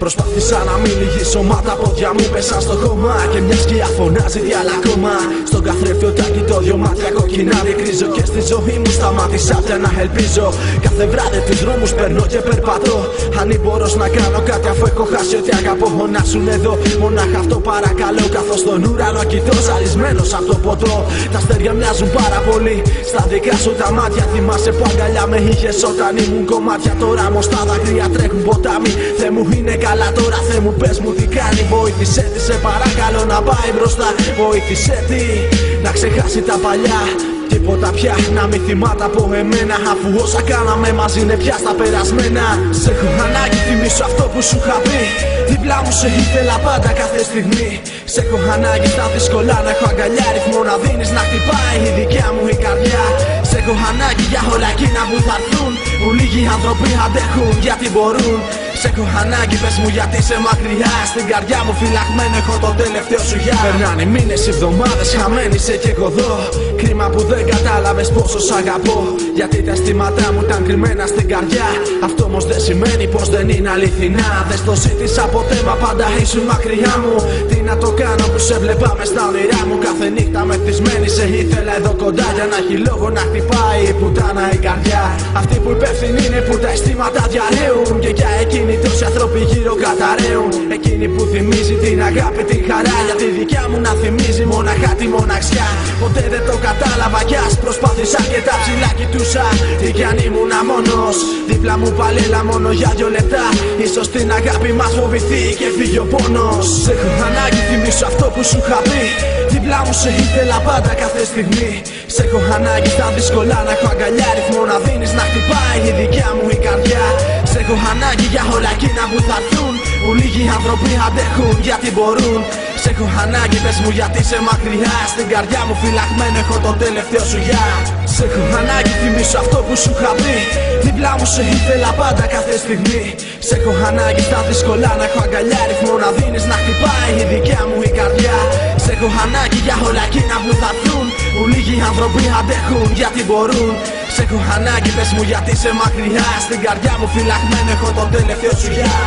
Προσπάθησα να μην λυγίσω, μα τα πόδια μου πέσαν στο χώμα. Και μια σκιά φωνάζει τι άλλα ακόμα. Στον καθρέφτιο τα κοιτώ, δυο μάτια κοκκινά διεκρίζω. Και στη ζωή μου σταμάτησα πια να ελπίζω. Κάθε βράδυ τους δρόμους περνώ και περπατώ. Αν μπορώ να κάνω κάτι αφού έχω χάσει ό,τι αγαπώ. Να σου εδώ, μονάχα αυτό παρακαλώ. Καθώς στον ουρανό κοιτώ, ζαλισμένος από το ποτό. Τα αστέρια μοιάζουν πάρα πολύ στα δικά σου τα μάτια. Θυμάσαι που αγκαλιά με είχες όταν ήμουν κομμάτια. Τώρα όμως τα δάκρυα τρέχουν ποτάμι. Θεέ μου είναι καλά τώρα, Θεέ μου πες μου τι κάνει. Βοήθησέ τη σε παρακαλώ να πάει μπροστά. Βοήθησέ τη να ξεχάσει τα παλιά. Τίποτα πια να μην θυμάται από εμένα. Αφού όσα κάναμε μαζί είναι πια στα περασμένα. Σε έχω ανάγκη, θυμίσω αυτό που σου είχα πει. Δίπλα μου σε ήθελα πάντα κάθε στιγμή. Σε έχω ανάγκη στα δύσκολα να έχω αγκαλιά. Ρυθμό να δίνεις να χτυπάει η δικιά μου η καρδιά. Σε έχω ανάγκη για όλα εκείνα που θα έρθουν. Που λίγοι άνθρωποι αντέχουν γιατί μπορούν. Σε έχω ανάγκη, πες μου γιατί είσαι μακριά. Στην καρδιά μου φυλαγμένο έχω το τελευταίο σου γεια. Περνάνε μήνες, εβδομάδες, χαμένη είσαι κι εγώ εδώ. Κρίμα που δεν κατάλαβες πόσο σ' αγαπώ. Γιατί τα αισθήματά μου ήταν κρυμμένα στην καρδιά. Αυτό όμως δεν σημαίνει πως δεν είναι αληθινά. Δεν το ζήτησα ποτέ, μα πάντα ήσουν μακριά μου. Τι να το κάνω που σε βλέπα μες στα όνειρά μου. Κάθε νύχτα μεθυσμένη σε ήθελα εδώ κοντά. Για να έχει λόγο να χτυπάει η πουτάνα η καρδιά. Αυτή που υπεύθυνη είναι που τα αισθήματα διαρρέουν. Και για εκείνη τόσοι άνθρωποι γύρω καταραίουν. Εκείνη που θυμίζει την αγάπη, την χαρά. Για τη δικιά μου να θυμίζει μοναχά τη μοναξιά. Ποτέ δεν το κατάλαβα κι ας προσπάθησα και τα ψηλά κοιτούσα. Τι κι αν ήμουν μόνος. Δίπλα μου πάλι έλα μόνο για 2 λεπτά. Ίσως την αγάπη μας φοβηθεί και φύγει ο πόνος. Σε έχω ανάγκη, θυμίσω αυτό που σου είχα πει. Δίπλα μου σε ήθελα πάντα κάθε στιγμή. Σε έχω ανάγκη στα δύσκολα να έχω αγκαλιά. Ρυθμό να δίνεις να χτυπάει η δικιά μου η καρδιά. Σε έχω ανάγκη για όλα εκείνα που θα έρθουν. Που λίγοι άνθρωποι αντέχουν γιατί μπορούν. Σε έχω ανάγκη, πες μου γιατί είσαι μακριά. Στην καρδιά μου φυλαγμένο έχω το τελευταίο σου γεια. Σε έχω ανάγκη, θυμίσω αυτό που σου είχα πει. Δίπλα μου σε ήθελα πάντα κάθε στιγμή. Σε έχω ανάγκη στα δύσκολα να έχω αγκαλιά. Ρυθμό να δίνεις να χτυπάει η δικιά μου η καρδιά. Σε έχω ανάγκη για όλα εκείνα που θα έρθουν. Που λίγοι άνθρωποι αντέχουν γιατί μπορούν. Σε έχω ανάγκη, πες μου γιατί είσαι μακριά. Στην καρδιά μου φυλαγμένο έχω το τελευταίο σου γεια.